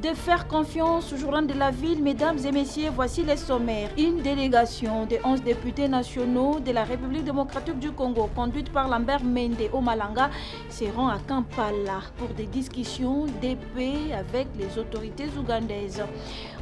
de faire confiance au journal de la ville. Mesdames et messieurs, voici les sommaires. Une délégation de 11 députés nationaux de la République démocratique du Congo, conduite par Lambert Mende Omalanga, se rend à Kampala pour des discussions de paix avec les autorités ougandaises.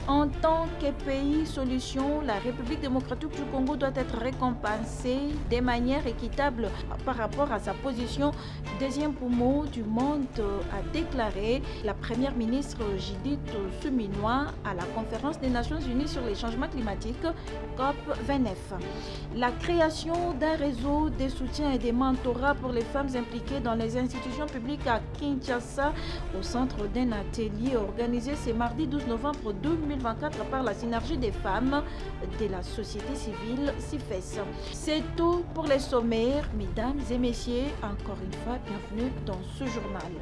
En tant que pays solution, la République démocratique du Congo doit être récompensée de manière équitable par rapport à sa position. Deuxième poumon du monde, a déclaré la première ministre Judith Suminwa à la conférence des Nations Unies sur les changements climatiques COP29. La création d'un réseau de soutien et de mentorat pour les femmes impliquées dans les institutions publiques à Kinshasa au centre d'un atelier organisé ce mardi 12 novembre 2024 par la synergie des femmes de la société civile CIFES. C'est tout pour les sommaires. Mesdames et messieurs, encore une fois, bienvenue dans ce journal.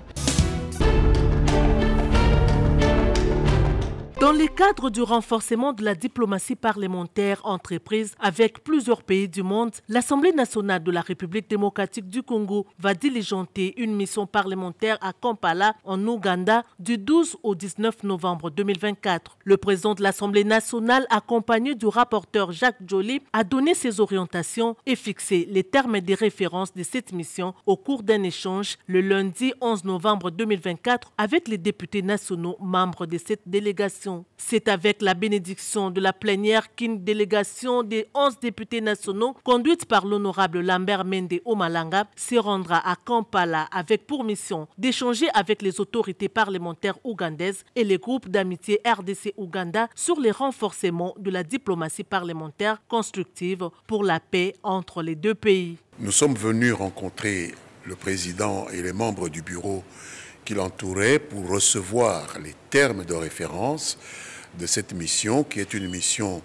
Dans le cadre du renforcement de la diplomatie parlementaire entreprise avec plusieurs pays du monde, l'Assemblée nationale de la République démocratique du Congo va diligenter une mission parlementaire à Kampala, en Ouganda, du 12 au 19 novembre 2024. Le président de l'Assemblée nationale, accompagné du rapporteur Jacques Joly, a donné ses orientations et fixé les termes de référence de cette mission au cours d'un échange le lundi 11 novembre 2024 avec les députés nationaux membres de cette délégation. C'est avec la bénédiction de la plénière qu'une délégation des 11 députés nationaux, conduite par l'honorable Lambert Mende Omalanga, se rendra à Kampala avec pour mission d'échanger avec les autorités parlementaires ougandaises et les groupes d'amitié RDC-Ouganda sur les renforcements de la diplomatie parlementaire constructive pour la paix entre les deux pays. Nous sommes venus rencontrer le président et les membres du bureau qui l'entourait pour recevoir les termes de référence de cette mission, qui est une mission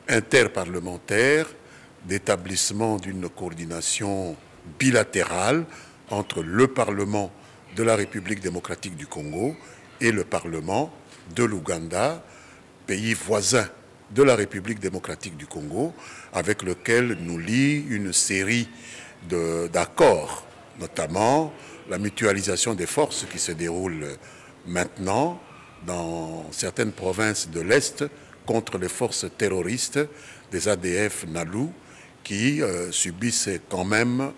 interparlementaire d'établissement d'une coordination bilatérale entre le Parlement de la République démocratique du Congo et le Parlement de l'Ouganda, pays voisin de la République démocratique du Congo, avec lequel nous lie une série d'accords, notamment la mutualisation des forces qui se déroule maintenant dans certaines provinces de l'Est contre les forces terroristes des ADF NALU qui subissent quand même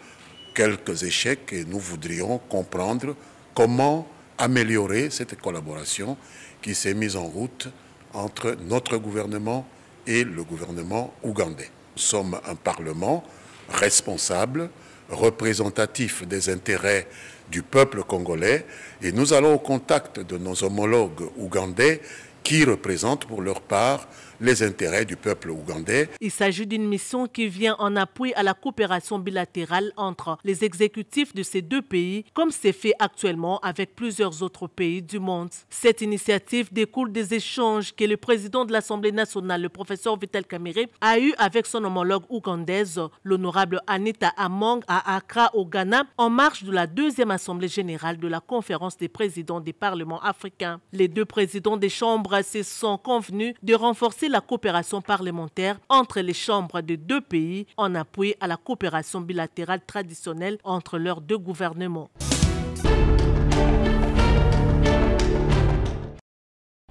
quelques échecs, et nous voudrions comprendre comment améliorer cette collaboration qui s'est mise en route entre notre gouvernement et le gouvernement ougandais. Nous sommes un parlement responsable, représentatif des intérêts du peuple congolais, et nous allons au contact de nos homologues ougandais qui représentent pour leur part les intérêts du peuple ougandais. Il s'agit d'une mission qui vient en appui à la coopération bilatérale entre les exécutifs de ces deux pays, comme c'est fait actuellement avec plusieurs autres pays du monde. Cette initiative découle des échanges que le président de l'Assemblée nationale, le professeur Vital Kamerhe, a eu avec son homologue ougandaise, l'honorable Anita Among, à Accra, au Ghana, en marge de la deuxième assemblée générale de la conférence des présidents des parlements africains. Les deux présidents des chambres se sont convenus de renforcer la coopération parlementaire entre les chambres de deux pays en appui à la coopération bilatérale traditionnelle entre leurs deux gouvernements.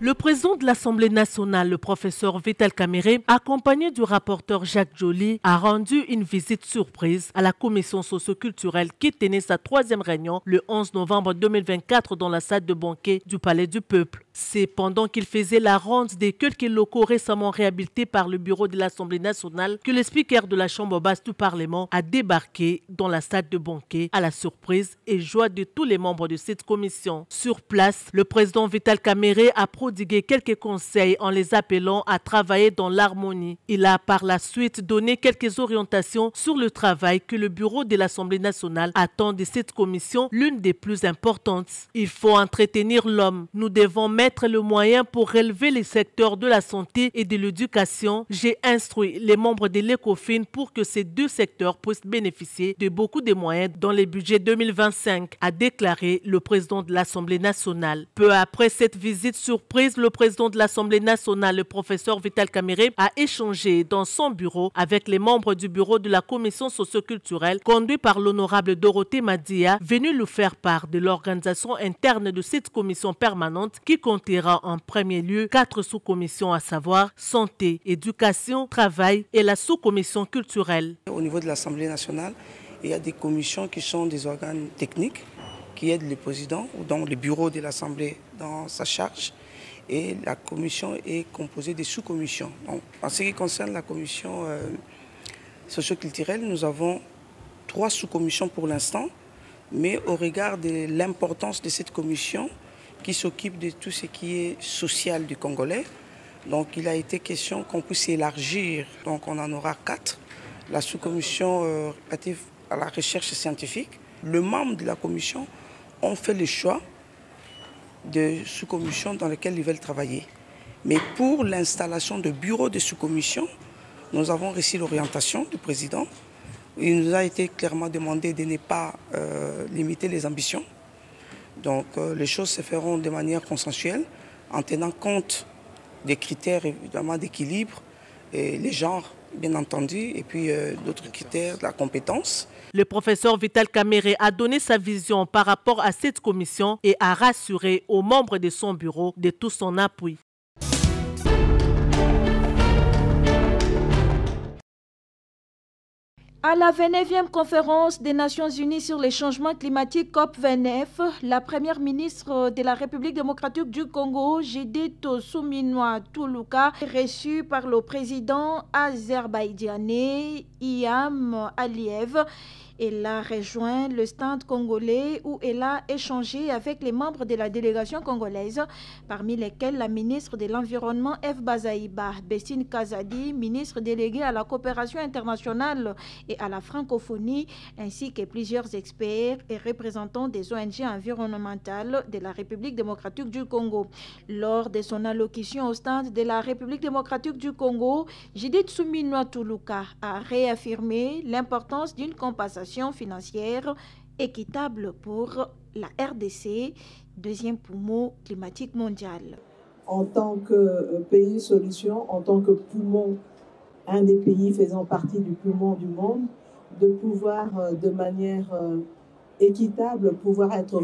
Le président de l'Assemblée nationale, le professeur Vital Kamerhe, accompagné du rapporteur Jacques Joly, a rendu une visite surprise à la commission socio-culturelle qui tenait sa troisième réunion le 11 novembre 2024 dans la salle de banquet du Palais du Peuple. C'est pendant qu'il faisait la ronde des quelques locaux récemment réhabilités par le bureau de l'Assemblée nationale que le speaker de la Chambre basse du Parlement a débarqué dans la salle de banquet à la surprise et joie de tous les membres de cette commission. Sur place, le président Vital Kamerhe a prodigué quelques conseils en les appelant à travailler dans l'harmonie. Il a par la suite donné quelques orientations sur le travail que le bureau de l'Assemblée nationale attend de cette commission, l'une des plus importantes. Il faut entretenir l'homme. Nous devons mettre le moyen pour relever les secteurs de la santé et de l'éducation. J'ai instruit les membres de l'ECOFIN pour que ces deux secteurs puissent bénéficier de beaucoup de moyens dans les budgets 2025, a déclaré le président de l'Assemblée nationale. Peu après cette visite surprise, le président de l'Assemblée nationale, le professeur Vital Kamerhe, a échangé dans son bureau avec les membres du bureau de la commission socio-culturelle conduit par l'honorable Dorothée Madia, venue lui faire part de l'organisation interne de cette commission permanente qui comptera en premier lieu 4 sous-commissions, à savoir santé, éducation, travail et la sous-commission culturelle. Au niveau de l'Assemblée nationale, il y a des commissions qui sont des organes techniques qui aident le président ou dans le bureau de l'Assemblée dans sa charge. Et la commission est composée de sous-commissions. En ce qui concerne la commission socio-culturelle, nous avons 3 sous-commissions pour l'instant, mais au regard de l'importance de cette commission qui s'occupe de tout ce qui est social du Congolais, donc il a été question qu'on puisse élargir, donc on en aura 4. La sous-commission relative à la recherche scientifique, le membre de la commission ont fait le choix de sous-commissions dans lesquelles ils veulent travailler. Mais pour l'installation de bureaux de sous-commission, nous avons reçu l'orientation du président. Il nous a été clairement demandé de ne pas limiter les ambitions. Donc les choses se feront de manière consensuelle en tenant compte des critères évidemment d'équilibre, et les genres bien entendu, et puis d'autres critères de la compétence. Le professeur Vital Kamerhe a donné sa vision par rapport à cette commission et a rassuré aux membres de son bureau de tout son appui. À la 29e conférence des Nations Unies sur les changements climatiques COP29, la première ministre de la République démocratique du Congo, Judith Suminwa Tuluka, est reçue par le président azerbaïdjanais Ilham Aliyev. Elle a rejoint le stand congolais où elle a échangé avec les membres de la délégation congolaise, parmi lesquels la ministre de l'Environnement F. Bazaïba, Bessine Kazadi, ministre déléguée à la coopération internationale et à la francophonie, ainsi que plusieurs experts et représentants des ONG environnementales de la République démocratique du Congo. Lors de son allocution au stand de la République démocratique du Congo, Judith Suminwa Tuluka a réaffirmé l'importance d'une compensation financière équitable pour la RDC, deuxième poumon climatique mondial. En tant que pays solution, en tant que poumon, un des pays faisant partie du poumon du monde, de pouvoir de manière équitable pouvoir être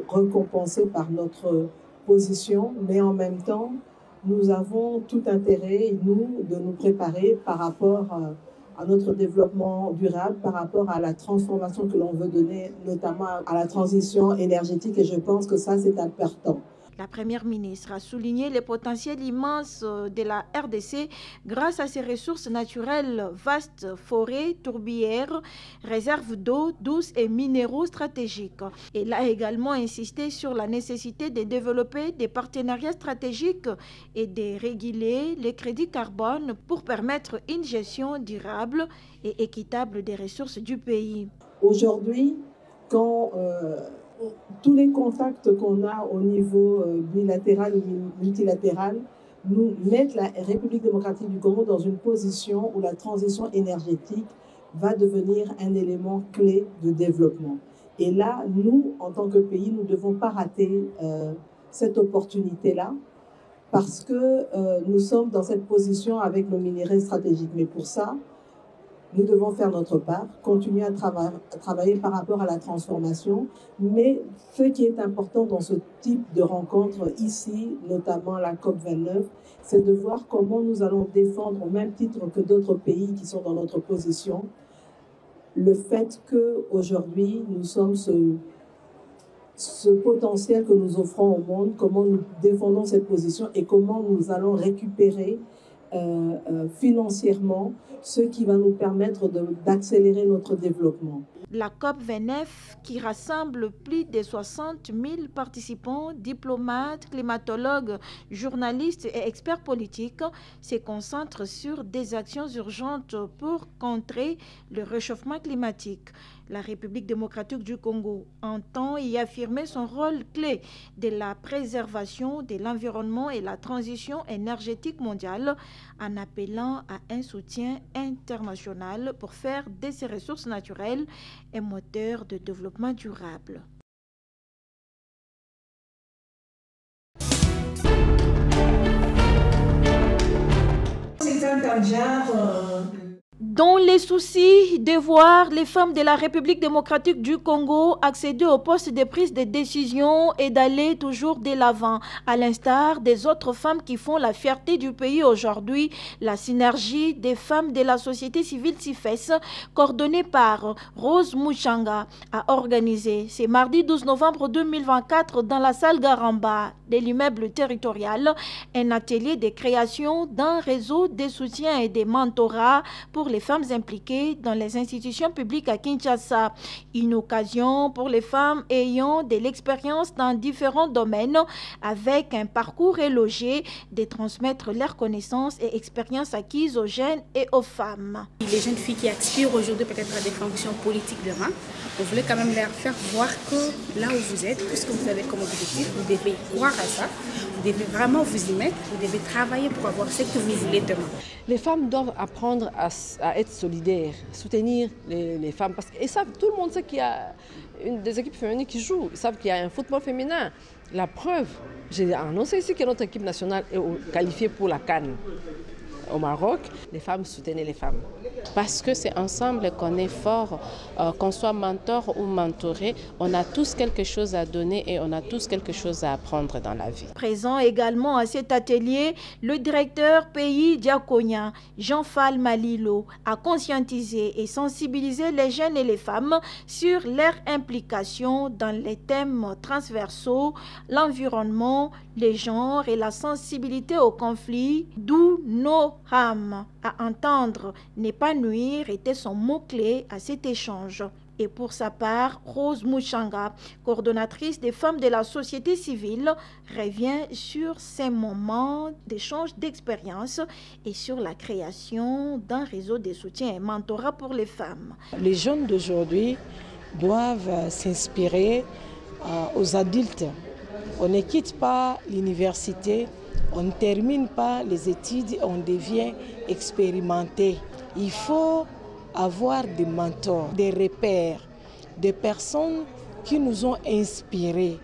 récompensé par notre position, mais en même temps, nous avons tout intérêt, nous, de nous préparer par rapport à notre développement durable, par rapport à la transformation que l'on veut donner, notamment à la transition énergétique, et je pense que ça, c'est important. La première ministre a souligné le potentiel immense de la RDC grâce à ses ressources naturelles, vastes forêts, tourbières, réserves d'eau douce et minéraux stratégiques. Elle a également insisté sur la nécessité de développer des partenariats stratégiques et de réguler les crédits carbone pour permettre une gestion durable et équitable des ressources du pays. Aujourd'hui, quand tous les contacts qu'on a au niveau bilatéral ou multilatéral nous mettent la République démocratique du Congo dans une position où la transition énergétique va devenir un élément clé de développement. Et là, nous, en tant que pays, nous ne devons pas rater cette opportunité-là parce que nous sommes dans cette position avec nos minéraux stratégiques. Mais pour ça, nous devons faire notre part, continuer à travailler par rapport à la transformation. Mais ce qui est important dans ce type de rencontre ici, notamment la COP29, c'est de voir comment nous allons défendre, au même titre que d'autres pays qui sont dans notre position, le fait qu'aujourd'hui, nous sommes ce potentiel que nous offrons au monde, comment nous défendons cette position et comment nous allons récupérer financièrement ce qui va nous permettre d'accélérer notre développement. La COP29, qui rassemble plus de 60 000 participants, diplomates, climatologues, journalistes et experts politiques, se concentre sur des actions urgentes pour contrer le réchauffement climatique. La République démocratique du Congo entend y affirmer son rôle clé de la préservation de l'environnement et la transition énergétique mondiale en appelant à un soutien international pour faire de ces ressources naturelles un moteur de développement durable. C'est un genre Dans les soucis de voir les femmes de la République démocratique du Congo accéder au poste de prise de décision et d'aller toujours de l'avant, à l'instar des autres femmes qui font la fierté du pays aujourd'hui, la synergie des femmes de la société civile CIFES, coordonnée par Rose Muchanga, a organisé ce mardi 12 novembre 2024 dans la salle Garamba de l'immeuble territorial un atelier de création d'un réseau de soutien et de mentorat pour les femmes impliquées dans les institutions publiques à Kinshasa. Une occasion pour les femmes ayant de l'expérience dans différents domaines avec un parcours élogé de transmettre leurs connaissances et expériences acquises aux jeunes et aux femmes. Les jeunes filles qui aspirent aujourd'hui peut-être à des fonctions politiques demain, on voulait quand même leur faire voir que là où vous êtes, tout ce que vous avez comme objectif, vous devez croire à ça, vous devez vraiment vous y mettre, vous devez travailler pour avoir ce que vous voulez demain. Les femmes doivent apprendre à être solidaires, soutenir les femmes. Parce que, et ça, tout le monde sait qu'il y a des équipes féminines qui jouent. Ils savent qu'il y a un football féminin. La preuve, j'ai annoncé ici que notre équipe nationale est qualifiée pour la CAN. Au Maroc, les femmes soutenaient les femmes. Parce que c'est ensemble qu'on est fort, qu'on soit mentor ou mentoré, on a tous quelque chose à donner et on a tous quelque chose à apprendre dans la vie. Présent également à cet atelier, le directeur pays Diakonia, Jean-Fall Malilo, a conscientisé et sensibilisé les jeunes et les femmes sur leur implication dans les thèmes transversaux, l'environnement, les genres et la sensibilité au conflit, d'où nos âmes à entendre n'est pas nuire était son mot-clé à cet échange. Et pour sa part, Rose Muchanga, coordonnatrice des femmes de la société civile, revient sur ces moments d'échange d'expérience et sur la création d'un réseau de soutien et mentorat pour les femmes. Les jeunes d'aujourd'hui doivent s'inspirer aux adultes. On ne quitte pas l'université, on ne termine pas les études, on devient expérimenté. Il faut avoir des mentors, des repères, des personnes qui nous ont inspirés.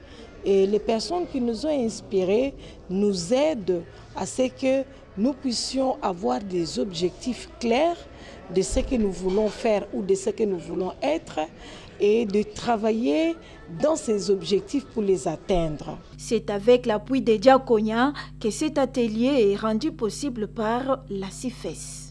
Et les personnes qui nous ont inspirés nous aident à ce que nous puissions avoir des objectifs clairs de ce que nous voulons faire ou de ce que nous voulons être et de travailler dans ces objectifs pour les atteindre. C'est avec l'appui de Diakonia que cet atelier est rendu possible par la CIFES.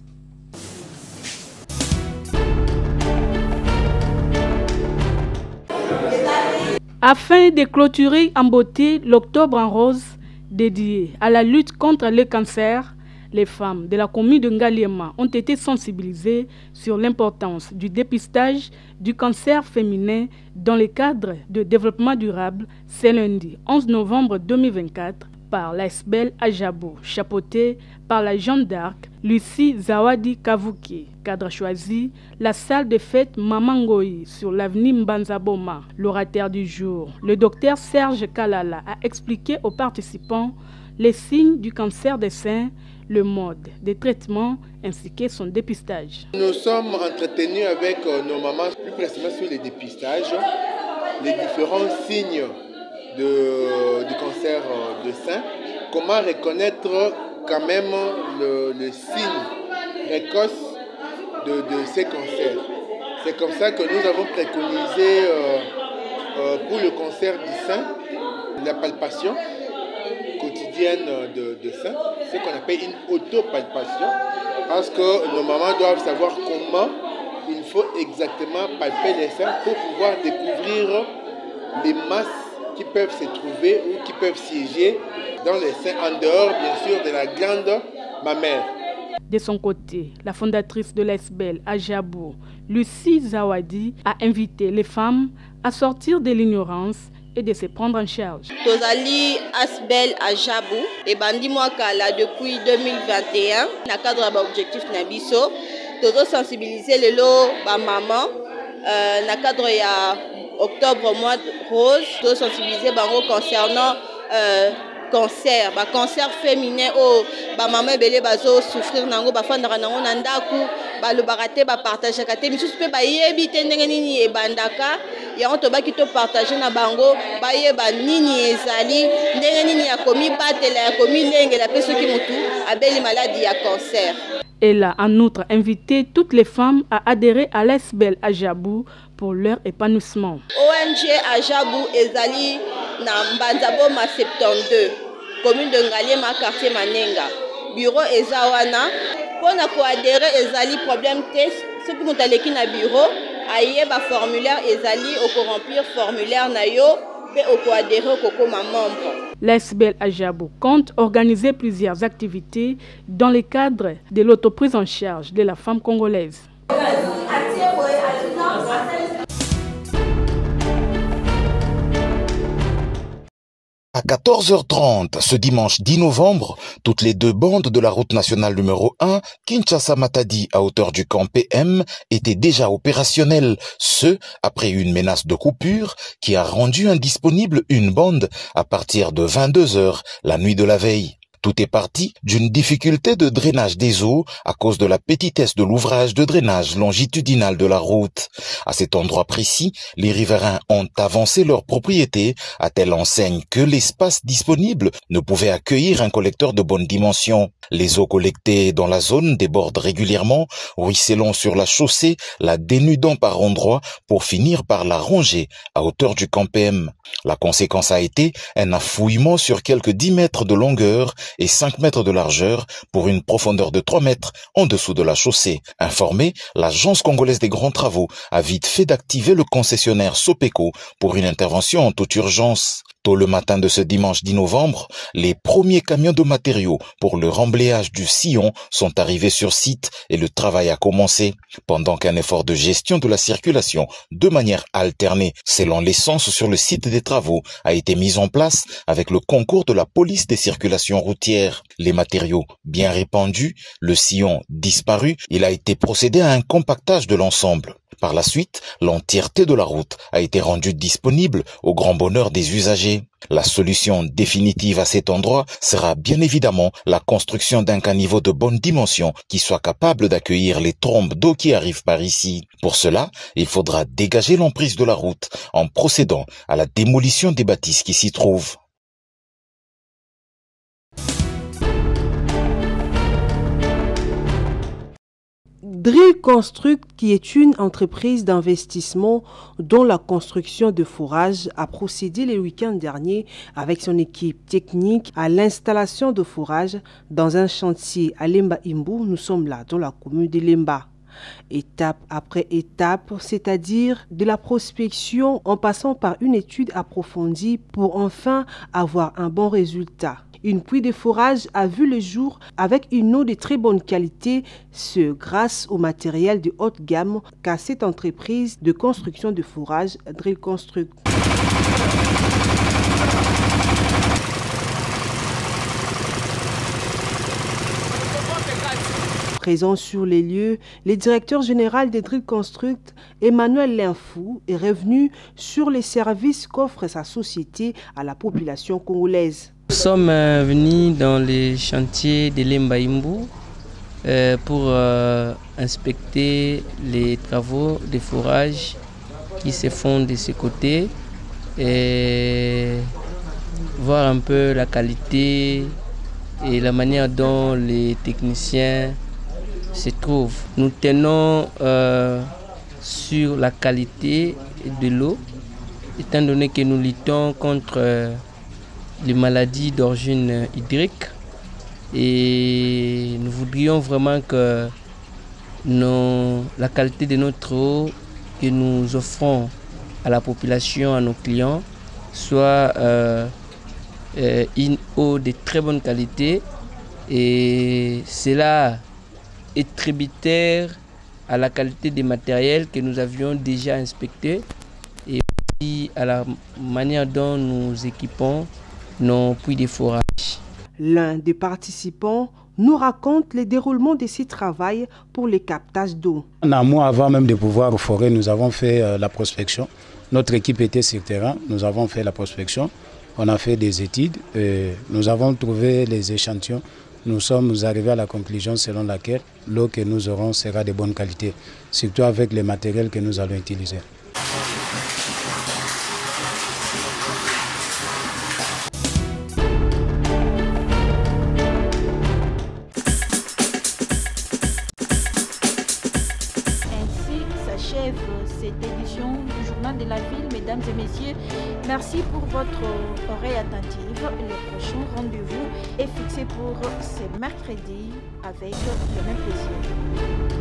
Afin de clôturer en beauté l'Octobre en rose dédié à la lutte contre le cancer, les femmes de la commune de Ngaliema ont été sensibilisées sur l'importance du dépistage du cancer féminin dans le cadre de développement durable ce lundi 11 novembre 2024 par l'ASBEL Ajabo, chapeautée par la Jeanne d'Arc Lucie Zawadi Kavuki. Cadre choisi, la salle de fête Mamangoi sur l'avenue Mbanzaboma. L'orateur du jour, le docteur Serge Kalala, a expliqué aux participants les signes du cancer des seins, le mode de traitement ainsi que son dépistage. Nous sommes entretenus avec nos mamans plus précisément sur les dépistages, les différents signes du cancer de sein, comment reconnaître quand même le signe précoce de ces cancers. C'est comme ça que nous avons préconisé pour le cancer du sein la palpation quotidienne de sein, ce qu'on appelle une autopalpation, parce que nos mamans doivent savoir comment il faut exactement palper les seins pour pouvoir découvrir les masses qui peuvent se trouver ou qui peuvent siéger dans les seins, en dehors bien sûr de la glande mammaire. De son côté, la fondatrice de l'ASBEL Ajabo, Lucie Zawadi, a invité les femmes à sortir de l'ignorance et de se prendre en charge. Tozali ASBEL Ajabo et bandi mwakala depuis 2021 na cadre de objectif na biso tozo sensibiliser lelo ba maman na cadre ya octobre mois rose tozo sensibiliser bango concernant cancer, cancer féminin, maman belé bazo souffrir nango bafandaka nango na ndaku balobaka te bapartageaka te misusu mpe bayebi te ndenge nini ebandaka yango tobaki topartage na bango bayeba nini ezali ndenge nini ya komibatela ya komilengela mpe soki motu abeli maladi ya cancer. Elle a en outre invité toutes les femmes à adhérer à l'ASBEL Ajabou pour leur épanouissement. ONG Ajabou ezali na Mbanzaboma 72, commune de Ngaliema, quartier Manenga. Bureau eza wana pona ko adhérer ezali problème te soki moto aleki na bureau ayeba formulaire ezali oko remplir formulaire na yo pe oko adhérer okokoma membre. L'ASBEL Ajabou compte organiser plusieurs activités dans le cadre de l'autoprise en charge de la femme congolaise. À 14h30, ce dimanche 10 novembre, toutes les deux bandes de la route nationale numéro 1, Kinshasa-Matadi à hauteur du camp PM, étaient déjà opérationnelles, ce après une menace de coupure qui a rendu indisponible une bande à partir de 22h la nuit de la veille. Tout est parti d'une difficulté de drainage des eaux à cause de la petitesse de l'ouvrage de drainage longitudinal de la route. À cet endroit précis, les riverains ont avancé leur propriété à telle enseigne que l'espace disponible ne pouvait accueillir un collecteur de bonne dimension. Les eaux collectées dans la zone débordent régulièrement, ruisselant sur la chaussée, la dénudant par endroits pour finir par la ronger à hauteur du camp PM. La conséquence a été un affouillement sur quelques 10 mètres de longueur et 5 mètres de largeur pour une profondeur de 3 mètres en dessous de la chaussée. Informée, l'Agence congolaise des grands travaux a vite fait d'activer le concessionnaire Sopeco pour une intervention en toute urgence. Tôt le matin de ce dimanche 10 novembre, les premiers camions de matériaux pour le remblayage du sillon sont arrivés sur site et le travail a commencé. Pendant qu'un effort de gestion de la circulation de manière alternée selon l'essence sur le site des travaux a été mis en place avec le concours de la police des circulations routières. Les matériaux bien répandus, le sillon disparu, il a été procédé à un compactage de l'ensemble. Par la suite, l'entièreté de la route a été rendue disponible au grand bonheur des usagers. La solution définitive à cet endroit sera bien évidemment la construction d'un caniveau de bonne dimension qui soit capable d'accueillir les trombes d'eau qui arrivent par ici. Pour cela, il faudra dégager l'emprise de la route en procédant à la démolition des bâtisses qui s'y trouvent. Drill Construct, qui est une entreprise d'investissement dont la construction de fourrages, a procédé le week-end dernier avec son équipe technique à l'installation de fourrages dans un chantier à Lemba Imbu. Nous sommes là dans la commune de Lemba. Étape après étape, c'est-à-dire de la prospection en passant par une étude approfondie pour enfin avoir un bon résultat. Une puits de forage a vu le jour avec une eau de très bonne qualité, ce grâce au matériel de haute gamme qu'a cette entreprise de construction de forage Drill Construct. Présent sur les lieux, le directeur général de Drill Construct, Emmanuel Linfou, est revenu sur les services qu'offre sa société à la population congolaise. Nous sommes venus dans les chantiers de Lemba Imbu pour inspecter les travaux de forage qui se font de ce côté et voir un peu la qualité et la manière dont les techniciens se trouvent. Nous tenons sur la qualité de l'eau, étant donné que nous luttons contre les maladies d'origine hydrique et nous voudrions vraiment que la qualité de notre eau que nous offrons à la population, à nos clients, soit une eau de très bonne qualité et cela est tributaire à la qualité des matériels que nous avions déjà inspectés et aussi à la manière dont nous équipons nos puits de forage. L'un des participants nous raconte le déroulement de ces travaux pour le captage d'eau. En amont, avant même de pouvoir forer, nous avons fait la prospection. Notre équipe était sur terrain, nous avons fait la prospection. On a fait des études et nous avons trouvé les échantillons nous sommes arrivés à la conclusion selon laquelle l'eau que nous aurons sera de bonne qualité, surtout avec les matériels que nous allons utiliser. Cette édition du Journal de la Ville, mesdames et messieurs. Merci pour votre oreille attentive. Le prochain rendez-vous est fixé pour ce mercredi avec le même plaisir.